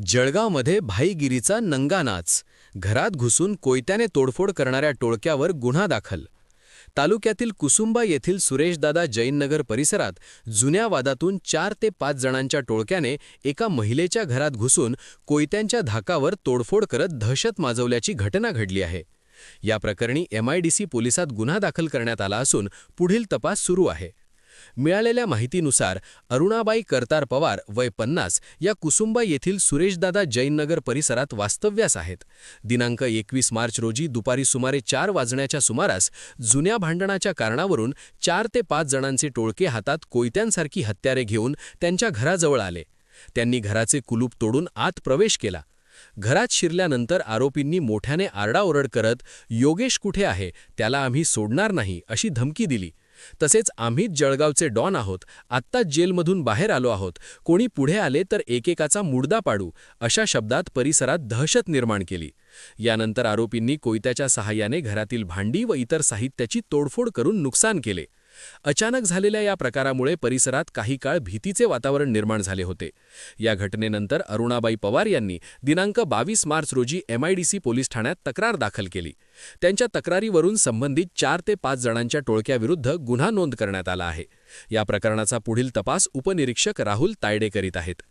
जळगावमध्ये भाईगिरीचा नंगा नाच, घरात घुसून कोयत्याने तोडफोड करणाऱ्या टोळक्यावर गुन्हा दाखल. तालुक्यातील कुसुंबा येथील सुरेशदादा जैननगर परिसरात जुन्या वादातून 4 ते 5 जणांच्या टोळक्याने एका महिलेच्या घरात घुसून कोयत्यांच्या धाकावर तोडफोड करत दहशत माजवल्याची घटना घडली आहे. या प्रकरणी MIDC पोलिसात गुन्हा दाखल करण्यात आला असून पुढील तपास सुरू आहे. मिळालेल्या माहितीनुसार अरुणाबाई करतार पवार वय 50 या कुसुंबा येथील सुरेशदादा जैननगर परिसरात वास्तव्यास आहेत. दिनांक 21 मार्च रोजी दुपारी सुमारे 4 वाजण्याच्या सुमारास जुन्या भांडणाच्या कारणावरून 4 ते 5 जणांचे टोळके हातात कोयत्यांसारखी हत्यारे घेऊन त्यांच्या घराजवळ आले. त्यांनी घराचे कुलूप तोडून आत प्रवेश केला. घरात शिरल्यानंतर आरोपींनी मोठ्याने आरडाओरड करत योगेश कुठे आहे, त्याला आम्ही सोडणार नाही अशी धमकी दिली. तसेच आम्हीच जळगावचे डॉन आहोत, आत्ताच जेलमधून बाहेर आलो आहोत, कोणी पुढे आले तर एकेकाचा मुर्दा पाडू अशा शब्दात परिसरात दहशत निर्माण केली. यानंतर आरोपींनी कोयत्याच्या सहाय्याने घरातील भांडी व इतर साहित्याची तोडफोड करून नुकसान केले. अचानक झालेल्या या प्रकारामुळे परिसरात काही काळ भीतीचे वातावरण निर्माण झाले होते. या घटनेनंतर अरुणाबाई पवार यांनी दिनांक 22 मार्च रोजी MIDC पोलीस ठाण्यात तक्रार दाखल केली. त्यांच्या तक्रारीवरून संबंधित 4 ते 5 जणांच्या टोळक्याविरुद्ध गुन्हा नोंद करण्यात आला आहे. या प्रकरणाचा पुढील तपास उपनिरीक्षक राहुल तायडे करीत आहेत.